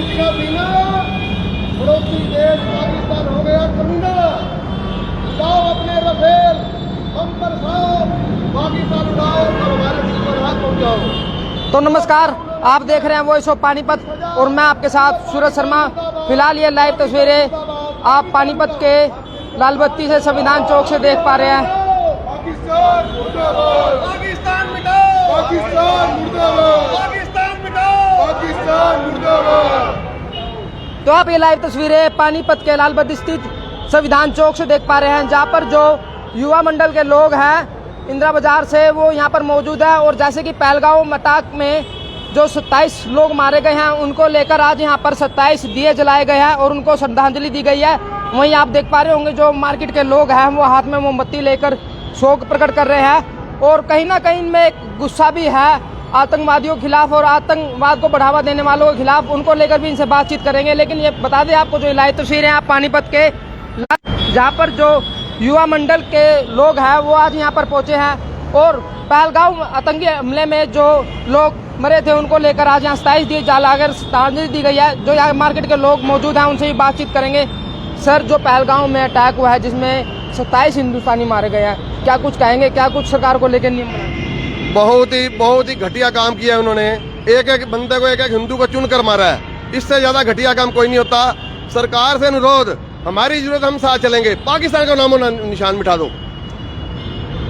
का बिना पड़ोसी देश पाकिस्तान हो गया कमीना। उड़ाओ अपने रफेल, हम बरसाओ, पाकिस्तान उड़ाओ और हमारे दिल पर हाथ पहुंचाओ। तो नमस्कार, आप देख रहे हैं वॉइस ऑफ पानीपत और मैं आपके साथ सूरज शर्मा। फिलहाल ये लाइव तस्वीरें आप पानीपत के लाल बत्ती से संविधान चौक से देख पा रहे हैं। पाकिस्तान मुर्दाबाद, पाकिस्तान मिटाओ, पाकिस्तान मुर्दाबाद, पाकिस्तान मिटाओ, पाकिस्तान मुर्दाबाद। तो आप ये लाइव तस्वीरें पानीपत के लाल बत्ती स्थित संविधान चौक से देख पा रहे हैं, जहां पर जो युवा मंडल के लोग हैं इंदिरा बाजार से वो यहां पर मौजूद है। और जैसे कि पहलगांव मटाक में जो 27 लोग मारे गए हैं उनको लेकर आज यहां पर 27 दिए जलाए गए हैं और उनको श्रद्धांजलि दी गई है। वहीं आप देख पा रहे होंगे जो मार्केट के लोग हैं वो हाथ में मोमबत्ती लेकर शोक प्रकट कर रहे हैं और कहीं ना कहीं इनमें एक गुस्सा भी है आतंकवादियों के खिलाफ और आतंकवाद को बढ़ावा देने वालों के खिलाफ। उनको लेकर भी इनसे बातचीत करेंगे। लेकिन ये बता दें आपको जो लाइव तस्वीरें हैं पानीपत के, जहाँ पर जो युवा मंडल के लोग हैं वो आज यहाँ पर पहुंचे हैं और पहलगांव आतंकी हमले में जो लोग मरे थे उनको लेकर आज यहाँ 27 दिए जलाकर श्रद्धांजलि दी गई है। जो यहाँ मार्केट के लोग मौजूद हैं उनसे भी बातचीत करेंगे। सर, जो पहलगांव में अटैक हुआ है जिसमें 27 हिंदुस्तानी मारे गए हैं, क्या कुछ कहेंगे? क्या कुछ सरकार को लेकर नियम बनाए? बहुत ही घटिया काम किया है उन्होंने। एक एक बंदे को एक एक हिंदू को चुनकर मारा है। इससे ज्यादा घटिया काम कोई नहीं होता। सरकार से अनुरोध, हमारी जरूरत हम साथ चलेंगे, पाकिस्तान का नामो निशान मिटा दो।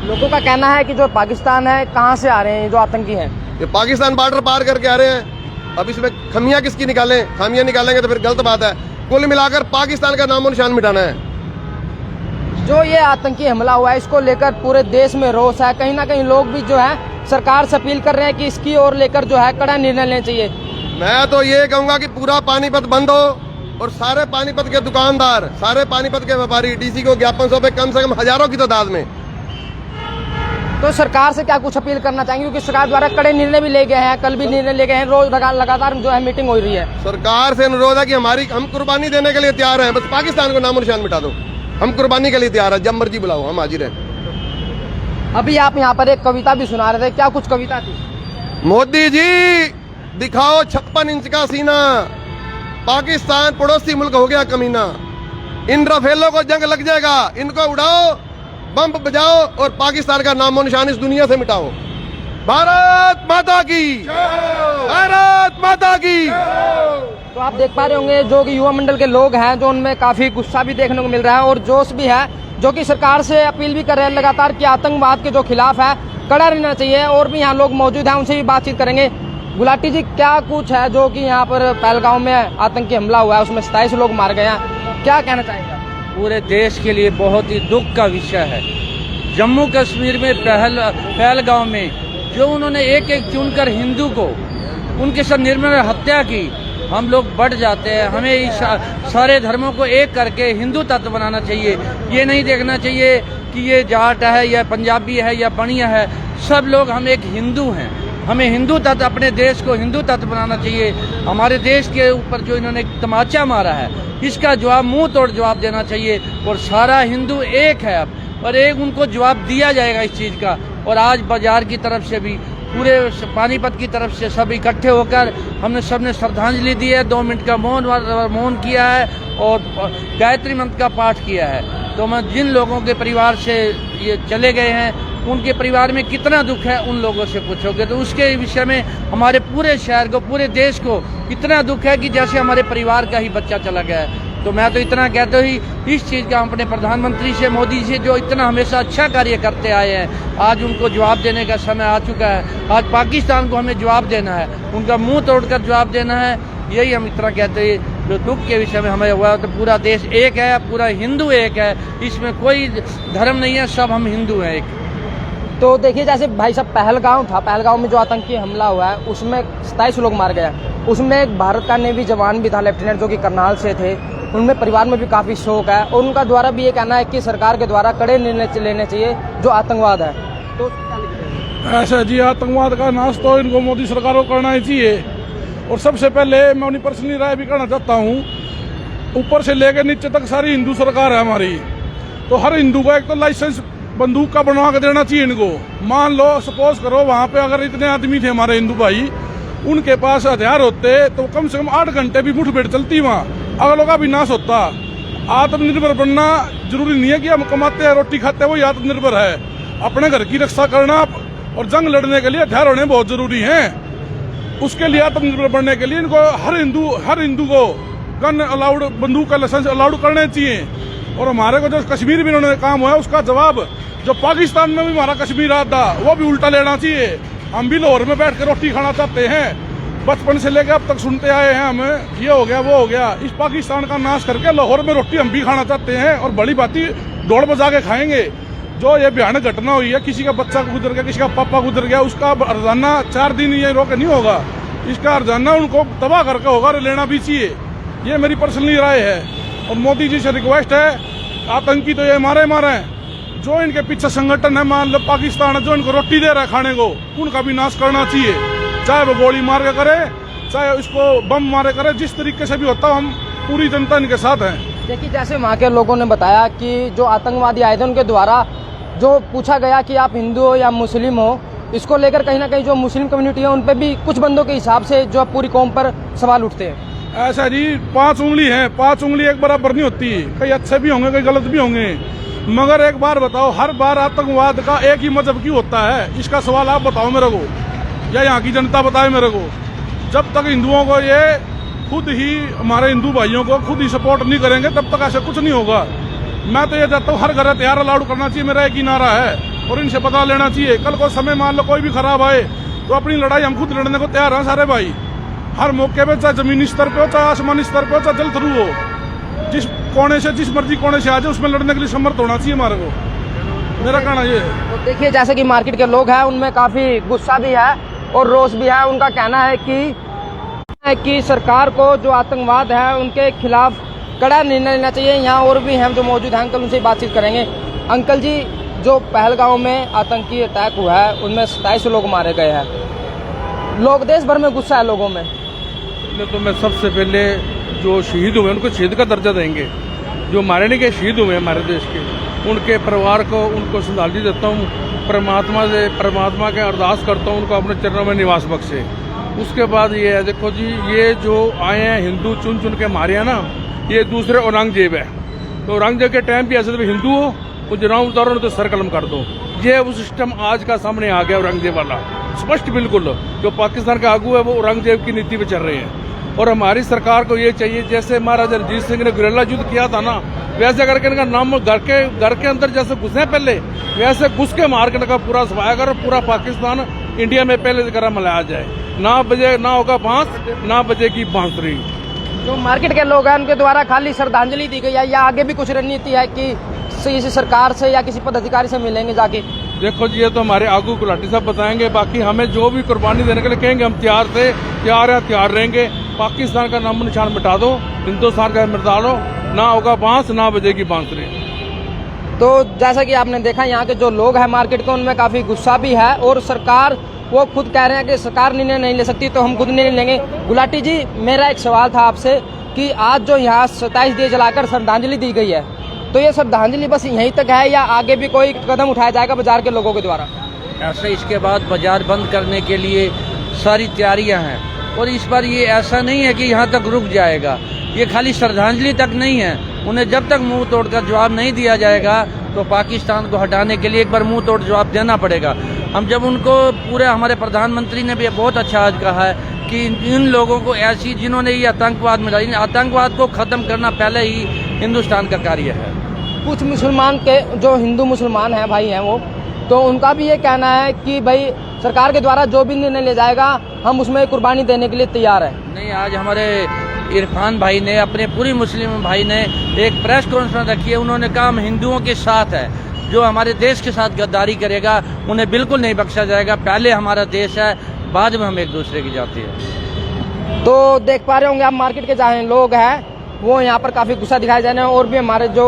लोगों का कहना है कि जो पाकिस्तान है कहाँ से आ रहे हैं जो आतंकी हैं? ये पाकिस्तान बॉर्डर पार करके आ रहे हैं। अब इसमें खामियां किसकी निकालें? खामियां निकालेंगे तो फिर गलत बात है। कुल मिलाकर पाकिस्तान का नामो निशान मिटाना है। जो ये आतंकी हमला हुआ है इसको लेकर पूरे देश में रोष है। कहीं ना कहीं लोग भी जो है सरकार से अपील कर रहे हैं कि इसकी ओर लेकर जो है कड़ा निर्णय लेना चाहिए। मैं तो ये कहूंगा कि पूरा पानीपत बंद हो और सारे पानीपत के दुकानदार, सारे पानीपत के व्यापारी डीसी को ज्ञापन सौंपे, कम से कम हजारों की तादाद में। तो सरकार से क्या कुछ अपील करना चाहेंगे? क्योंकि सरकार द्वारा कड़े निर्णय भी ले गए हैं, कल भी निर्णय ले गए हैं, रोज लगातार जो है मीटिंग हो रही है। सरकार से अनुरोध है कि हम कुर्बानी देने के लिए तैयार हैं, बस पाकिस्तान को नामो निशान मिटा दो। हम कुर्बानी के लिए तैयार है, जब मर्जी बुलाओ, हम हाजिर हैं। अभी आप यहाँ पर एक कविता भी सुना रहे थे, क्या कुछ कविता थी? मोदी जी दिखाओ 56 इंच का सीना, पाकिस्तान पड़ोसी मुल्क हो गया कमीना। इन रफेलों को जंग लग जाएगा, इनको उड़ाओ, बम बजाओ और पाकिस्तान का नामो निशान इस दुनिया से मिटाओ। भारत माता की, भारत माता की। तो आप देख पा रहे होंगे जो कि युवा मंडल के लोग हैं जो उनमें काफी गुस्सा भी देखने को मिल रहा है और जोश भी है, जो कि सरकार से अपील भी कर रहे हैं लगातार कि आतंकवाद के जो खिलाफ है कड़ा रहना चाहिए। और भी यहाँ लोग मौजूद हैं, उनसे भी बातचीत करेंगे। गुलाटी जी, क्या कुछ है जो कि यहाँ पर पहलगांव में आतंकी हमला हुआ है उसमें 27 लोग मार गए हैं, क्या कहना चाहेंगे? पूरे देश के लिए बहुत ही दुख का विषय है। जम्मू कश्मीर में पहलगांव में जो उन्होंने एक एक चुनकर हिंदू को उनके साथ निर्मम हत्या की, हम लोग बढ़ जाते हैं। हमें सारे धर्मों को एक करके हिंदू तत्व बनाना चाहिए। ये नहीं देखना चाहिए कि ये जाट है या पंजाबी है या बनिया है, सब लोग हम एक हिंदू हैं। हमें हिंदू तत्व, अपने देश को हिंदू तत्व बनाना चाहिए। हमारे देश के ऊपर जो इन्होंने तमाचा मारा है इसका जवाब मुंह तोड़ जवाब देना चाहिए और सारा हिंदू एक है अब, और एक उनको जवाब दिया जाएगा इस चीज़ का। और आज बाजार की तरफ से भी, पूरे पानीपत की तरफ से सब इकट्ठे होकर हमने सबने श्रद्धांजलि दी है, 2 मिनट का मौन किया है और गायत्री मंत्र का पाठ किया है। तो मैं जिन लोगों के परिवार से ये चले गए हैं उनके परिवार में कितना दुख है उन लोगों से पूछोगे तो उसके विषय में हमारे पूरे शहर को, पूरे देश को इतना दुख है कि जैसे हमारे परिवार का ही बच्चा चला गया है। तो मैं तो इतना कहते ही इस चीज़ का अपने प्रधानमंत्री से, मोदी से, जो इतना हमेशा अच्छा कार्य करते आए हैं, आज उनको जवाब देने का समय आ चुका है। आज पाकिस्तान को हमें जवाब देना है, उनका मुंह तोड़कर जवाब देना है। यही हम इतना कहते हैं। जो दुख के विषय में हमें हुआ तो पूरा देश एक है, पूरा हिंदू एक है, इसमें कोई धर्म नहीं है, सब हम हिंदू हैं एक। तो देखिए जैसे भाई साहब पहलगांव था, पहलगांव में जो आतंकी हमला हुआ है उसमें 27 लोग मार गए। उसमें एक भारत का नेवी जवान भी था, लेफ्टिनेंट, जो कि करनाल से थे। उनमें परिवार में भी काफ़ी शोक है और उनका द्वारा भी ये कहना है कि सरकार के द्वारा कड़े निर्णय लेने चाहिए जो आतंकवाद है। तो ऐसा जी, आतंकवाद का नाश तो इनको मोदी सरकार को करना ही चाहिए। और सबसे पहले मैं अपनी पर्सनली राय भी करना चाहता हूँ, ऊपर से लेकर नीचे तक सारी हिंदू सरकार है हमारी, तो हर हिंदू को एक तो लाइसेंस बंदूक का बनवा के देना चाहिए इनको। मान लो सपोज करो वहाँ पे अगर इतने आदमी थे हमारे हिंदू भाई, उनके पास हथियार होते तो कम से कम 8 घंटे भी मुठभेड़ चलती वहाँ, अगलों का भी नाश होता। आत्मनिर्भर बनना जरूरी नहीं है कि हम कमाते हैं रोटी खाते हैं वही आत्मनिर्भर है। अपने घर की रक्षा करना और जंग लड़ने के लिए हथियार होने बहुत जरूरी हैं। उसके लिए आत्मनिर्भर बनने के लिए इनको हर हिंदू को गन अलाउड, बंदूक का लाइसेंस अलाउड करने चाहिए। और हमारे को जो कश्मीर में इन्होंने काम हुआ है उसका जवाब जो पाकिस्तान में भी हमारा कश्मीर आता वो भी उल्टा लेना चाहिए। हम भी लाहौर में बैठ कर रोटी खाना चाहते हैं, बचपन से लेकर अब तक सुनते आए हैं हमें ये हो गया वो हो गया। इस पाकिस्तान का नाश करके लाहौर में रोटी हम भी खाना चाहते हैं और बड़ी बाती दौड़ बजा के खाएंगे। जो ये भयानक घटना हुई है, किसी का बच्चा गुजर गया, किसी का पापा गुजर गया, उसका हरजाना 4 दिन ये रोक नहीं होगा, इसका हरजाना उनको तबाह करके होगा और लेना भी चाहिए। ये मेरी पर्सनली राय है। और मोदी जी से रिक्वेस्ट है, आतंकी तो ये मारे हैं, जो इनके पीछे संगठन है, मान लो पाकिस्तान है, जो इनको रोटी दे रहा है खाने को, उनका भी नाश करना चाहिए। चाहे वो गोली मार के करे, चाहे उसको बम मारे करे, जिस तरीके से भी होता हम पूरी जनता इनके साथ है। देखिए, जैसे वहाँ के लोगों ने बताया कि जो आतंकवादी आए थे उनके द्वारा जो पूछा गया कि आप हिंदू हो या मुस्लिम हो, इसको लेकर कहीं ना कहीं जो मुस्लिम कम्युनिटी है उन पर भी कुछ बंदों के हिसाब से जो पूरी कौम पर सवाल उठते हैं। ऐसा जी 5 उंगली है, 5 उंगली एक बराबर नहीं होती, कई अच्छे भी होंगे कई गलत भी होंगे। मगर एक बार बताओ, हर बार आतंकवाद का एक ही मजहब क्यों होता है? इसका सवाल आप बताओ मेरे को, या यहाँ की जनता बताए मेरे को। जब तक हिंदुओं को ये खुद ही, हमारे हिंदू भाइयों को खुद ही सपोर्ट नहीं करेंगे तब तक ऐसा कुछ नहीं होगा। मैं तो ये चाहता हूँ हर घर हथियार अलाउड करना चाहिए, मेरा एक ही नारा है। और इनसे पता लेना चाहिए, कल को समय मान लो कोई भी खराब आए तो अपनी लड़ाई हम खुद लड़ने को तैयार हैं सारे भाई, हर मौके पे, चाहे जमीनी स्तर पे हो, चाहे आसमानी स्तर पे हो, चाहे जल थ्रू हो, जिस कोने से, जिस मर्जी कोने से आ जाए उसमें लड़ने के लिए समर्थ होना चाहिए हमारे को। मेरा कहना ये है। तो देखिए, जैसे कि मार्केट के लोग हैं उनमें काफी गुस्सा भी है और रोष भी है। उनका कहना है कि सरकार को जो आतंकवाद है उनके खिलाफ कड़ा निर्णय लेना चाहिए। यहाँ और भी हम जो मौजूद हैं अंकल, उनसे बातचीत करेंगे। अंकल जी, जो पहलगांव में आतंकी अटैक हुआ है उनमें 27 लोग मारे गए हैं, लोग देश भर में गुस्सा है लोगों में। तो मैं सबसे पहले जो शहीद हुए उनको शहीद का दर्जा देंगे, जो मारे नहीं गए शहीद हुए हमारे देश के, उनके परिवार को उनको श्रद्धांजलि देता हूँ। परमात्मा के अरदास करता हूँ उनको अपने चरणों में निवास बख्शे। उसके बाद ये है, देखो जी, ये जो आए हैं हिंदू चुन चुन के मारे हैं ना, ये दूसरे औरंगजेब है। तो औरंगजेब के टाइम भी ऐसे तो हिंदू हो, गुजराव उतारो तो सर कलम कर दो। ये वो सिस्टम आज का सामने आ गया औरंगजेब वाला, स्पष्ट बिल्कुल। जो पाकिस्तान का आगू है वो औरंगजेब की नीति पे चल रहे हैं। और हमारी सरकार को ये चाहिए, जैसे महाराजा रणजीत सिंह ने गुरिल्ला युद्ध किया था ना, वैसे करके इनका नाम घर के अंदर जैसे घुसे पहले, वैसे घुस के मार के इनका पूरा सफाया कर, पूरा पाकिस्तान इंडिया में पहले की तरह मनाया जाए। ना होगा बांस, ना बजेगी बांसुरी। जो मार्केट के लोग हैं उनके द्वारा खाली श्रद्धांजलि दी गई है या आगे भी कुछ रणनीति है कि किसी सरकार से या किसी पदाधिकारी से मिलेंगे जाके? देखो जी, ये तो हमारे आगू गुलाटी साहब बताएंगे। बाकी हमें जो भी कुर्बानी देने के लिए कहेंगे हम तैयार रहेंगे। पाकिस्तान का नाम निशान मिटा दो, हिंदुस्तान का मिटा दो, ना होगा बांस, ना बजेगी बांसुरी। तो जैसा कि आपने देखा, यहाँ के जो लोग हैं मार्केट के, उनमें काफी गुस्सा भी है और सरकार, वो खुद कह रहे हैं कि सरकार निर्णय नहीं ले सकती तो हम खुद निर्णय लेंगे। गुलाटी जी, मेरा एक सवाल था आपसे कि आज जो यहाँ 27 दिए जलाकर श्रद्धांजलि दी गई है, तो ये श्रद्धांजलि बस यहीं तक है या आगे भी कोई कदम उठाया जाएगा बाजार के लोगों के द्वारा? ऐसे इसके बाद बाजार बंद करने के लिए सारी तैयारियां हैं। और इस बार ये ऐसा नहीं है कि यहाँ तक रुक जाएगा, ये खाली श्रद्धांजलि तक नहीं है। उन्हें जब तक मुंह तोड़कर जवाब नहीं दिया जाएगा तो पाकिस्तान को हटाने के लिए एक बार मुंह तोड़ जवाब देना पड़ेगा। हम जब उनको पूरे, हमारे प्रधानमंत्री ने भी बहुत अच्छा आज कहा है कि इन लोगों को ऐसी, जिन्होंने ये आतंकवाद में डाली, आतंकवाद को खत्म करना पहले ही हिंदुस्तान का कार्य है। कुछ मुसलमान के, जो हिंदू मुसलमान हैं भाई हैं वो, तो उनका भी ये कहना है कि भाई सरकार के द्वारा जो भी निर्णय ले जाएगा हम उसमें कुर्बानी देने के लिए तैयार हैं। नहीं, आज हमारे इरफान भाई ने, अपने पूरी मुस्लिम भाई ने एक प्रेस कॉन्फ्रेंस रखी है। उन्होंने कहा हम हिंदुओं के साथ है, जो हमारे देश के साथ गद्दारी करेगा उन्हें बिल्कुल नहीं बख्शा जाएगा। पहले हमारा देश है, बाद में हम एक दूसरे की जाति है। तो देख पा रहे होंगे आप, मार्केट के जहाँ लोग हैं वो यहाँ पर काफी गुस्सा दिखाई जा रहे हैं और भी हमारे जो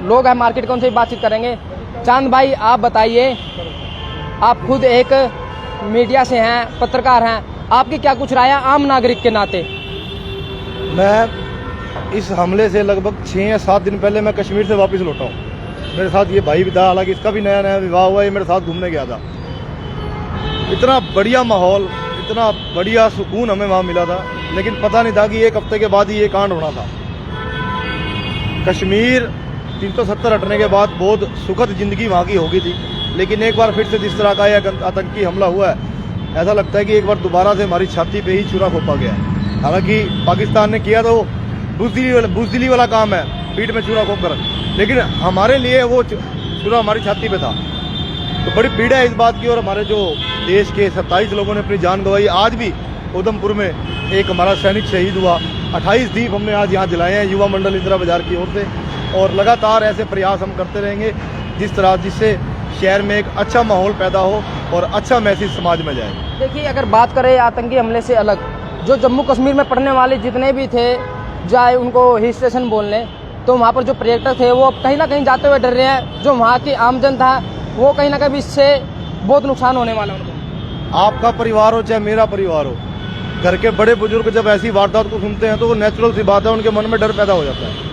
लोग हैं मार्केट के, उनसे बातचीत करेंगे। चांद भाई, आप बताइए, आप खुद एक मीडिया से हैं, पत्रकार हैं, आपकी क्या कुछ राय है आम नागरिक के नाते? मैं इस हमले से लगभग 6 या 7 दिन पहले मैं कश्मीर से वापस लौटा हूँ। मेरे साथ ये भाई भी था, हालांकि इसका भी नया विवाह हुआ, ये मेरे साथ घूमने गया था। इतना बढ़िया माहौल, इतना बढ़िया सुकून हमें वहाँ मिला था, लेकिन पता नहीं था कि एक हफ्ते के बाद ही ये कांड होना था। कश्मीर 370 हटने के बाद बहुत सुखद जिंदगी वहाँ की होगी थी, लेकिन एक बार फिर से जिस तरह का यह आतंकी हमला हुआ है, ऐसा लगता है कि एक बार दोबारा से हमारी छाती पे ही छुरा घोंपा गया है। हालांकि पाकिस्तान ने किया तो बुजदिली वाला काम है, पीठ में छुरा घोंप कर, लेकिन हमारे लिए वो छुरा हमारी छाती पे था। तो बड़ी पीड़ा है इस बात की। और हमारे जो देश के 27 लोगों ने अपनी जान गंवाई। आज भी उधमपुर में एक हमारा सैनिक शहीद हुआ। 28 दीप हमने आज यहाँ जलाए हैं युवा मंडल इंदिरा बाजार की ओर से, और लगातार ऐसे प्रयास हम करते रहेंगे जिससे शहर में एक अच्छा माहौल पैदा हो और अच्छा मैसेज समाज में जाए। देखिए, अगर बात करें आतंकी हमले से अलग, जो जम्मू कश्मीर में पढ़ने वाले जितने भी थे, चाहे उनको हिल स्टेशन बोलने, तो वहाँ पर जो पर्यटक थे वो कहीं ना कहीं जाते हुए डर रहे हैं। जो वहाँ की आमजन था वो कहीं ना कहीं इससे बहुत नुकसान होने वाला है उनको। आपका परिवार हो चाहे मेरा परिवार हो, घर के बड़े बुजुर्ग जब ऐसी वारदात को सुनते हैं तो वो नेचुरल सी बात है, उनके मन में डर पैदा हो जाता है।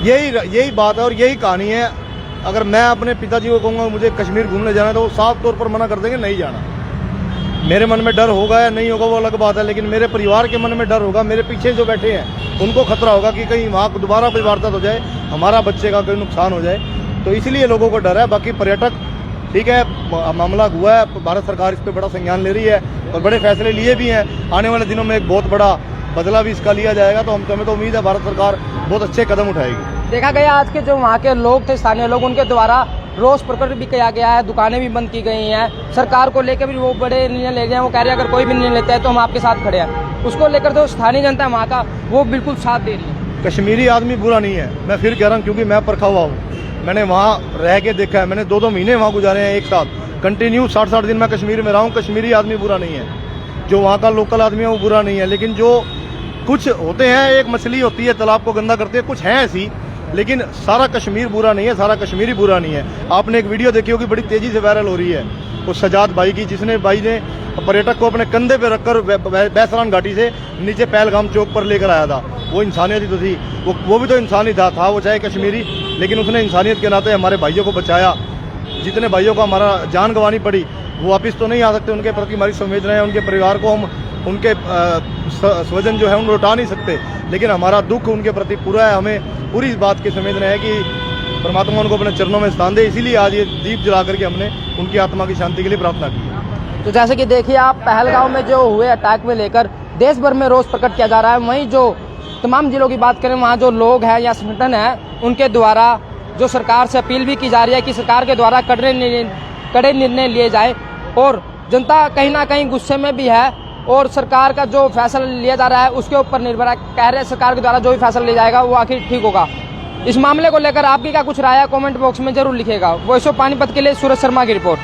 यही बात है और यही कहानी है। अगर मैं अपने पिताजी को कहूँगा मुझे कश्मीर घूमने जाना है तो वो साफ तौर पर मना कर देंगे, नहीं जाना। मेरे मन में डर होगा या नहीं होगा वो अलग बात है, लेकिन मेरे परिवार के मन में डर होगा, मेरे पीछे जो बैठे हैं उनको खतरा होगा कि कहीं वहाँ दोबारा कोई वारदात हो जाए, हमारा बच्चे का कोई नुकसान हो जाए। तो इसलिए लोगों को डर है। बाकी पर्यटक ठीक है, मामला हुआ है, भारत सरकार इस पर बड़ा संज्ञान ले रही है और बड़े फैसले लिए भी हैं। आने वाले दिनों में एक बहुत बड़ा बदला भी इसका लिया जाएगा, तो हमें तो उम्मीद है भारत सरकार बहुत अच्छे कदम उठाएगी। देखा गया आज के जो वहाँ के लोग थे, स्थानीय लोग, उनके द्वारा रोष प्रकट भी किया गया है, दुकानें भी बंद की गई हैं। सरकार को लेकर भी वो बड़े निर्णय ले गए हैं। वो कह रहे हैं अगर कोई भी निर्णय लेता है तो हम आपके साथ खड़े हैं। उसको लेकर जो स्थानीय जनता है वहाँ का, वो बिल्कुल साथ दे रही है। कश्मीरी आदमी बुरा नहीं है, मैं फिर कह रहा हूँ, क्योंकि मैं परखा हुआ हूँ। मैंने वहाँ रह के देखा है, मैंने 2-2 महीने वहाँ गुजारे हैं एक साथ, कंटिन्यू 60-60 दिन मैं कश्मीर में रहा हूँ। कश्मीरी आदमी बुरा नहीं है, जो वहाँ का लोकल आदमी है वो बुरा नहीं है। लेकिन जो कुछ होते हैं, एक मछली होती है तालाब को गंदा करते हैं, कुछ हैं ऐसी, लेकिन सारा कश्मीर बुरा नहीं है, सारा कश्मीरी बुरा नहीं है। आपने एक वीडियो देखी होगी, बड़ी तेजी से वायरल हो रही है, वो सजाद भाई की, जिसने भाई ने पर्यटक को अपने कंधे पे रखकर बैसरान घाटी से नीचे पहलगाम चौक पर लेकर आया था। वो इंसानियत ही तो थी, वो भी तो इंसान ही था वो चाहे कश्मीरी, लेकिन उसने इंसानियत के नाते हमारे भाइयों को बचाया। जितने भाइयों को हमारा जान गंवानी पड़ी वो वापस तो नहीं आ सकते, उनके प्रति हमारी संवेदनाएं, उनके परिवार को हम उनके स्वजन जो है उन लौटा नहीं सकते, लेकिन हमारा दुख उनके प्रति पूरा है। हमें पूरी इस बात की संवेदना है कि परमात्मा उनको अपने चरणों में स्थान दे, इसीलिए आज ये दीप जला करके हमने उनकी आत्मा की शांति के लिए प्रार्थना की है। तो जैसे कि देखिए आप, पहलगांव में जो हुए अटैक में लेकर देश भर में रोष प्रकट किया जा रहा है। वहीं जो तमाम जिलों की बात करें, वहाँ जो लोग हैं या संगठन है, उनके द्वारा जो सरकार से अपील भी की जा रही है कि सरकार के द्वारा कड़े निर्णय लिए जाए, और जनता कहीं ना कहीं गुस्से में भी है और सरकार का जो फैसला लिया जा रहा है उसके ऊपर निर्भर है। कह रहे हैं सरकार के द्वारा जो भी फैसला लिया जाएगा वो आखिर ठीक होगा। इस मामले को लेकर आपकी क्या कुछ राय है, कमेंट बॉक्स में जरूर लिखिएगा। वॉइस ऑफ पानीपत के लिए सूरज शर्मा की रिपोर्ट।